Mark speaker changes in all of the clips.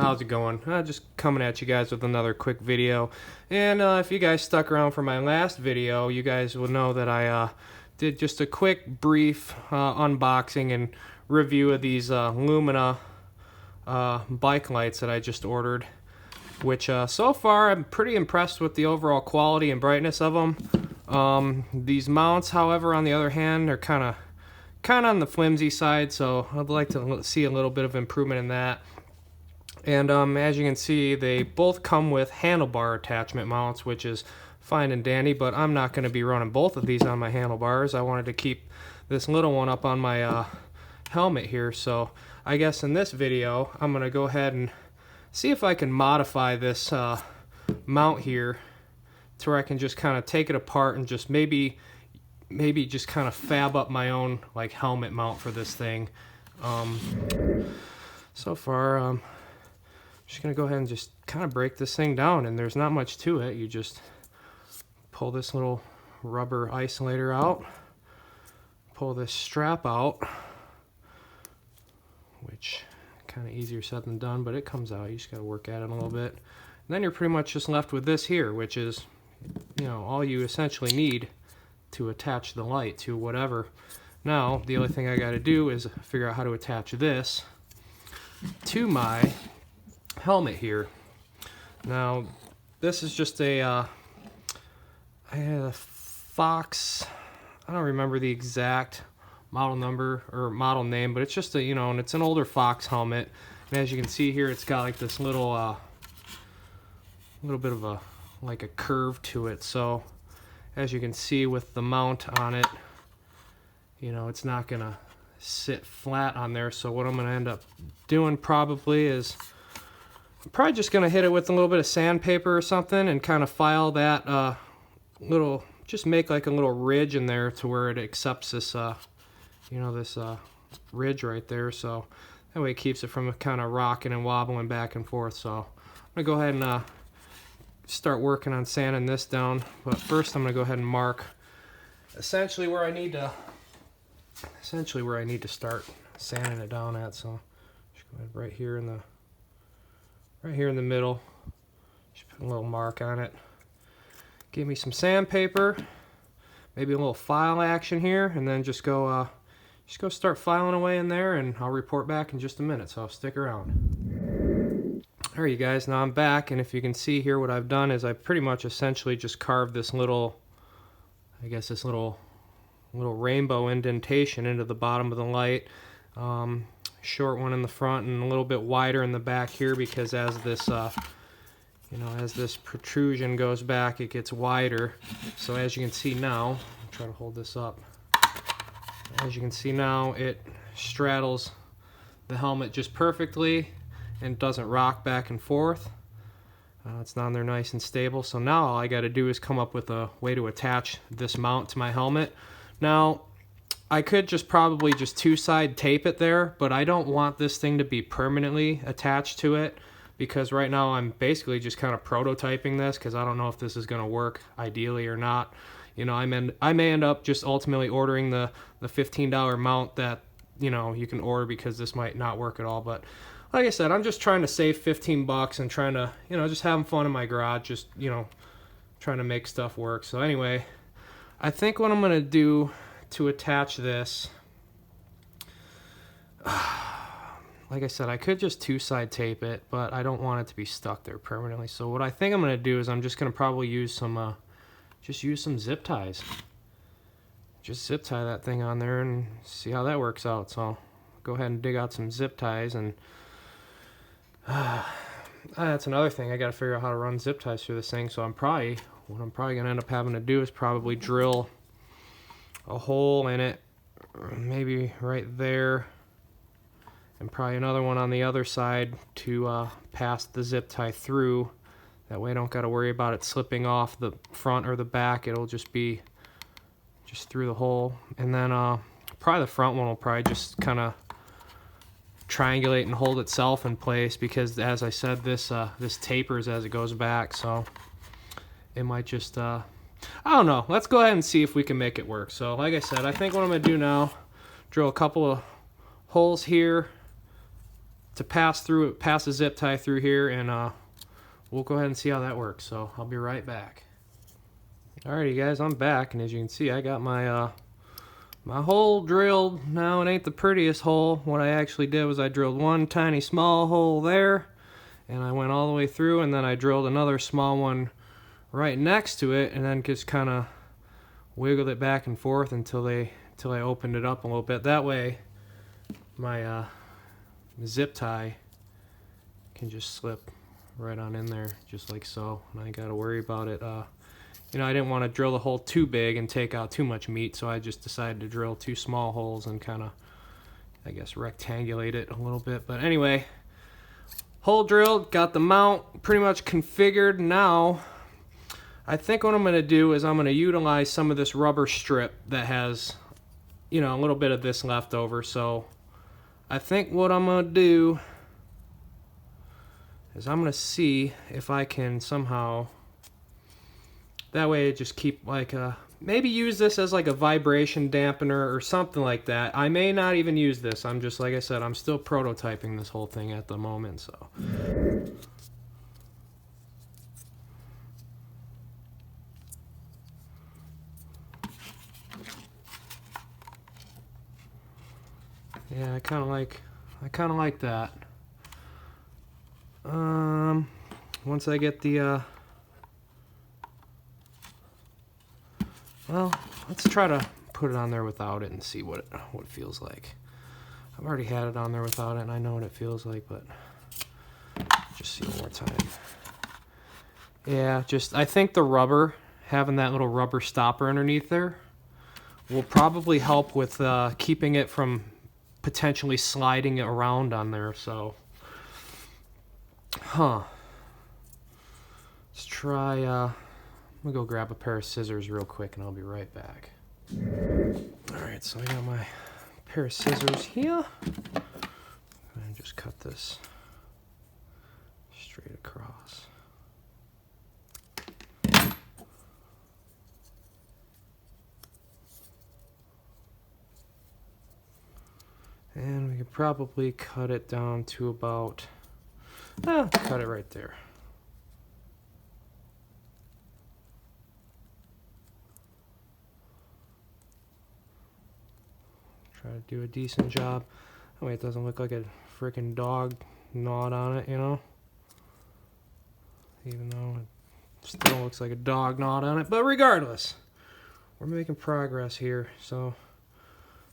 Speaker 1: how's it going? Just coming at you guys with another quick video. And if you guys stuck around for my last video, you guys will know that I did just a quick, brief unboxing and review of these Lumina bike lights that I just ordered. Which so far I'm pretty impressed with the overall quality and brightness of them. These mounts, however, on the other hand, are kind of on the flimsy side, so I'd like to see a little bit of improvement in that. And as you can see, they both come with handlebar attachment mounts, which is fine and dandy, but I'm not going to be running both of these on my handlebars. I wanted to keep this little one up on my helmet here, so I guess in this video I'm going to go ahead and see if I can modify this mount here to where I can just kind of take it apart and just maybe just kind of fab up my own like helmet mount for this thing. So far I'm just gonna go ahead and just kind of break this thing down, and there's not much to it. You just pull this little rubber isolator out, pull this strap out, which kind of easier said than done, but it comes out. You just got to work at it a little bit, and then you're pretty much just left with this here, which is, you know, all you essentially need to attach the light to whatever. Now the only thing I got to do is figure out how to attach this to my helmet here. Now this is just a Fox, I don't remember the exact model number or model name, but it's just a, you know, and it's an older Fox helmet, and as you can see here, it's got like this little bit of a like a curve to it. So as you can see with the mount on it, you know, it's not gonna sit flat on there. So what I'm gonna end up doing probably is I'm probably just gonna hit it with a little bit of sandpaper or something and kind of file that little, just make like a little ridge in there to where it accepts this you know, this ridge right there, so that way it keeps it from kind of rocking and wobbling back and forth. So I'm gonna go ahead and start working on sanding this down, but first I'm gonna go ahead and mark essentially where I need to start sanding it down at. So just go ahead right here in the middle, just put a little mark on it. Give me some sandpaper, maybe a little file action here, and then just go start filing away in there, and I'll report back in just a minute, so stick around. Alright you guys, now I'm back, and if you can see here, what I've done is I pretty much essentially just carved this little, I guess this little rainbow indentation into the bottom of the light. Short one in the front and a little bit wider in the back here, because as this you know, as this protrusion goes back, it gets wider. So as you can see now, I'll try to hold this up. As you can see now, it straddles the helmet just perfectly and doesn't rock back and forth. It's down there nice and stable. So now all I got to do is come up with a way to attach this mount to my helmet. Now, I could just probably just two-side tape it there, but I don't want this thing to be permanently attached to it, because right now I'm basically just kind of prototyping this, because I don't know if this is going to work ideally or not. You know, I may end up just ultimately ordering the $15 mount that, you know, you can order, because this might not work at all. But like I said, I'm just trying to save 15 bucks and trying to, you know, just having fun in my garage, just, you know, trying to make stuff work. So anyway, I think what I'm going to do to attach this, like I said, I could just two-side tape it, but I don't want it to be stuck there permanently. So what I think I'm going to do is I'm just going to probably use some some zip ties. Just zip tie that thing on there and see how that works out. So I'll go ahead and dig out some zip ties, and that's another thing. I got to figure out how to run zip ties through this thing. So what I'm probably going to end up having to do is probably drill a hole in it, maybe right there, and probably another one on the other side to pass the zip tie through. That way I don't got to worry about it slipping off the front or the back. It'll just be just through the hole. And then probably the front one will probably just kind of triangulate and hold itself in place, because as I said, this tapers as it goes back, so it might just I don't know. Let's go ahead and see if we can make it work. So like I said, I think what I'm going to do now, drill a couple of holes here to pass the zip tie through here, and we'll go ahead and see how that works. So I'll be right back. Alrighty guys, I'm back, and as you can see, I got my my hole drilled. Now it ain't the prettiest hole. What I actually did was I drilled one tiny small hole there, and I went all the way through, and then I drilled another small one right next to it, and then just kind of wiggled it back and forth until I opened it up a little bit. That way my zip tie can just slip right on in there, just like so, and I ain't got to worry about it. You know, I didn't want to drill the hole too big and take out too much meat, so I just decided to drill 2 small holes and kind of, I guess, rectangulate it a little bit. But anyway, hole drilled, got the mount pretty much configured. Now I think what I'm going to do is I'm going to utilize some of this rubber strip that has, you know, a little bit of this left over. So I think what I'm going to do is I'm going to see if I can somehow, that way it just keep like maybe use this as like a vibration dampener or something like that. I may not even use this. I'm just, like I said, I'm still prototyping this whole thing at the moment, so. Yeah, I kind of like that. Once I get the well, let's try to put it on there without it and see what it feels like. I've already had it on there without it, and I know what it feels like, but just see one more time. Yeah, just I think the rubber, having that little rubber stopper underneath there, will probably help with keeping it from potentially sliding it around on there. So, let's try. I'm gonna go grab a pair of scissors real quick, and I'll be right back. All right, so I got my pair of scissors here, and just cut this straight across. And we could probably cut it down to about, cut it right there. Try to do a decent job. That way it doesn't look like a freaking dog gnawed on it, you know? Even though it still looks like a dog gnawed on it. But regardless, we're making progress here. So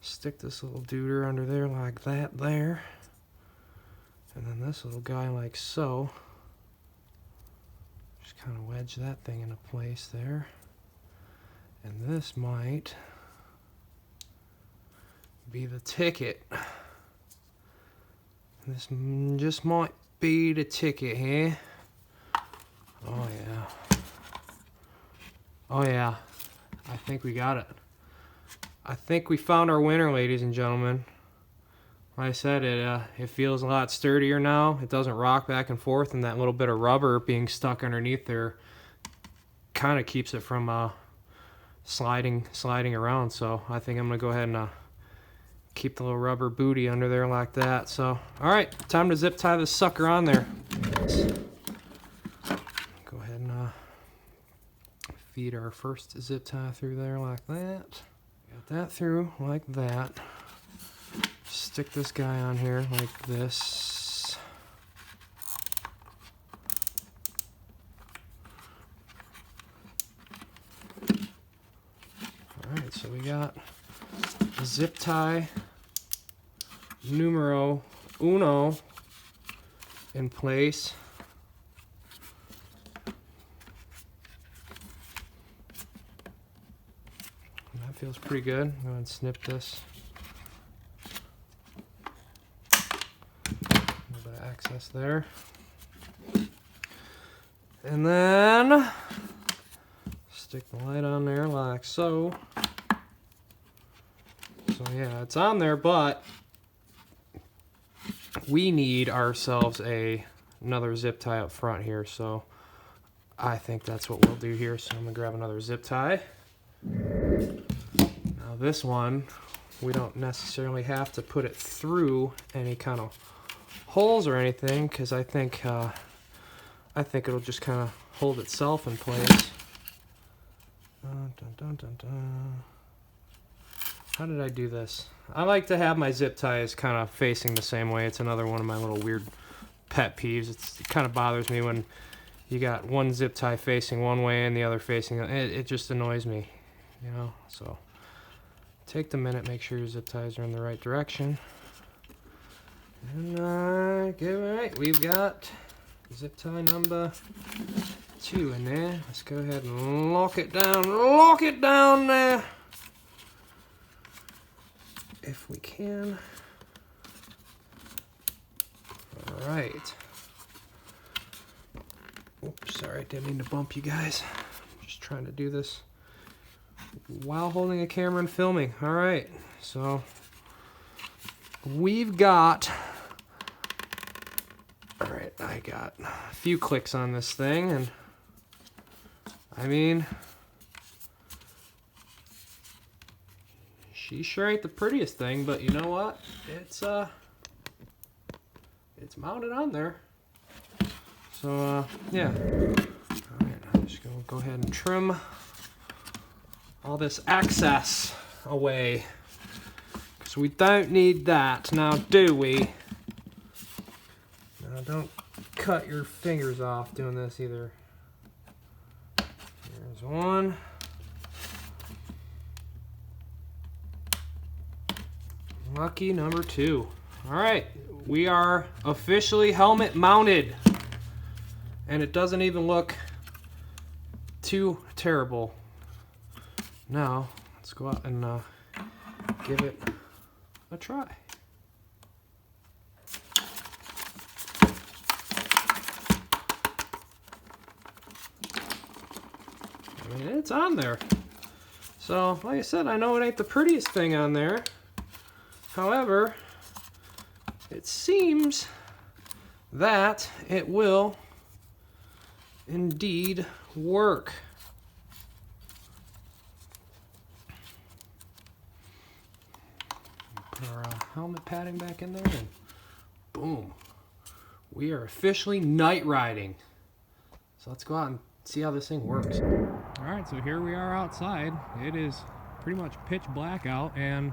Speaker 1: stick this little duder under there like that there. And then this little guy like so. Just kind of wedge that thing into place there. And this might be the ticket. This just might be the ticket here. Oh yeah. Oh yeah. I think we got it. I think we found our winner, ladies and gentlemen. Like I said, it feels a lot sturdier now. It doesn't rock back and forth, and that little bit of rubber being stuck underneath there kind of keeps it from sliding around. So I think I'm gonna go ahead and keep the little rubber booty under there like that. So, all right, time to zip tie this sucker on there. Let's go ahead and feed our first zip tie through there like that. Got that through like that. Stick this guy on here like this. Alright, so we got zip tie numero uno in place. That feels pretty good. Go ahead and snip this. A little bit of excess there. And then stick the light on there like so. So yeah, it's on there, but we need ourselves another zip tie up front here. So I think that's what we'll do here. So I'm gonna grab another zip tie. Now this one, we don't necessarily have to put it through any kind of holes or anything, because I think it'll just kind of hold itself in place. Dun, dun, dun, dun. How did I do this? I like to have my zip ties kind of facing the same way. It's another one of my little weird pet peeves. It kind of bothers me when you got one zip tie facing one way and the other facing, it just annoys me, you know. So take the minute, make sure your zip ties are in the right direction. And get right. We've got zip tie number 2 in there. Let's go ahead and lock it down. Lock it down there. If we can. All right. Oops, sorry, didn't mean to bump you guys. I'm just trying to do this while holding a camera and filming. All right, so we've got, all right, I got a few clicks on this thing, and I mean, she sure ain't the prettiest thing, but you know what? It's mounted on there. So yeah. All right, I'm just gonna go ahead and trim all this excess away, because we don't need that now, do we? Now don't cut your fingers off doing this either. Here's one. Lucky number 2. All right, we are officially helmet mounted, and it doesn't even look too terrible. Now let's go out and give it a try. I mean, it's on there. So like I said, I know it ain't the prettiest thing on there. However, it seems that it will indeed work. Put our helmet padding back in there, and boom, we are officially night riding. So let's go out and see how this thing works. All right, so here we are outside. It is pretty much pitch black out, and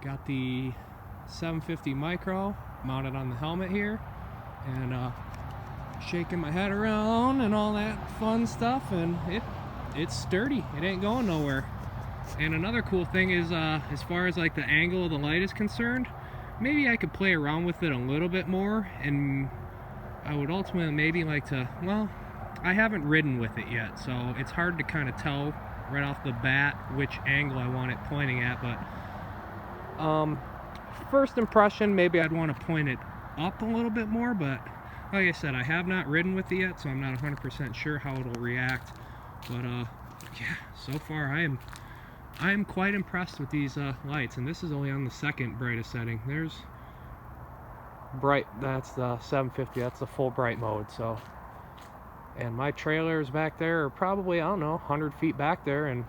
Speaker 1: got the 750 micro mounted on the helmet here, and shaking my head around and all that fun stuff, and it's sturdy. It ain't going nowhere. And another cool thing is, as far as like the angle of the light is concerned, maybe I could play around with it a little bit more, and I would ultimately maybe like to, well, I haven't ridden with it yet, so it's hard to kind of tell right off the bat which angle I want it pointing at, but first impression, maybe I'd want to point it up a little bit more, but like I said, I have not ridden with it yet, so I'm not 100% sure how it'll react. But yeah, so far I am quite impressed with these lights, and this is only on the second brightest setting. There's bright, that's the 750, that's the full bright mode. So, and my trailers back there are probably, I don't know, 100 feet back there, and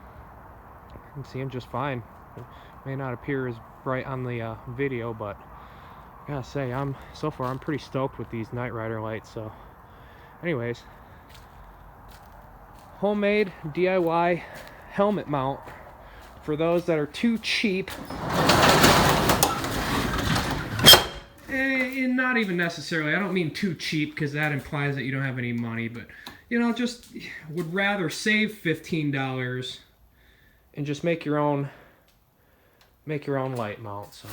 Speaker 1: I can see them just fine. It may not appear as bright on the video, but I gotta say, so far I'm pretty stoked with these NiteRider lights. So anyways, homemade DIY helmet mount for those that are too cheap. And not even necessarily, I don't mean too cheap, because that implies that you don't have any money, but you know, just would rather save $15 and just make your own light mount. So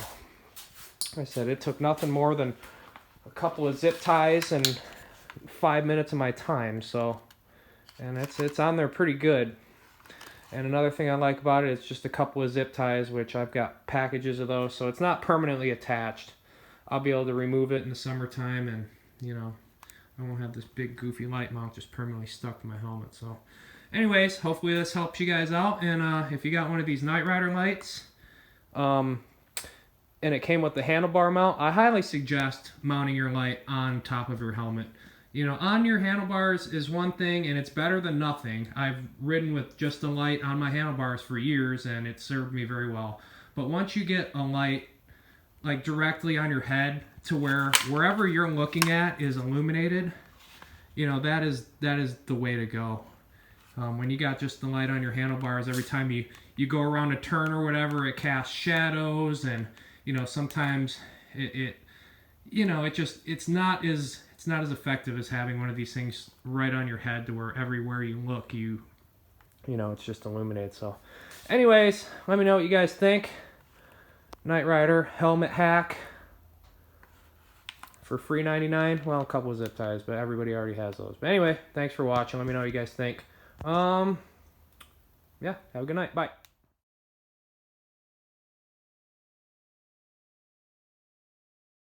Speaker 1: like I said, it took nothing more than a couple of zip ties and 5 minutes of my time. So, and it's on there pretty good. And another thing I like about it is just a couple of zip ties, which I've got packages of those, so it's not permanently attached. I'll be able to remove it in the summertime, and you know, I won't have this big goofy light mount just permanently stuck to my helmet. So anyways, hopefully this helps you guys out, and if you got one of these NiteRider lights, and it came with the handlebar mount, I highly suggest mounting your light on top of your helmet. You know, on your handlebars is one thing, and it's better than nothing. I've ridden with just a light on my handlebars for years, and it served me very well. But once you get a light like directly on your head to where wherever you're looking at is illuminated, you know, that is the way to go. When you got just the light on your handlebars, every time you go around a turn or whatever, it casts shadows, and you know, sometimes it's not as effective as having one of these things right on your head to where everywhere you look, you know, it's just illuminated. So anyways, let me know what you guys think. NiteRider helmet hack for free 99. Well, a couple of zip ties, but everybody already has those. But anyway, thanks for watching. Let me know what you guys think. Yeah, have a good night. Bye.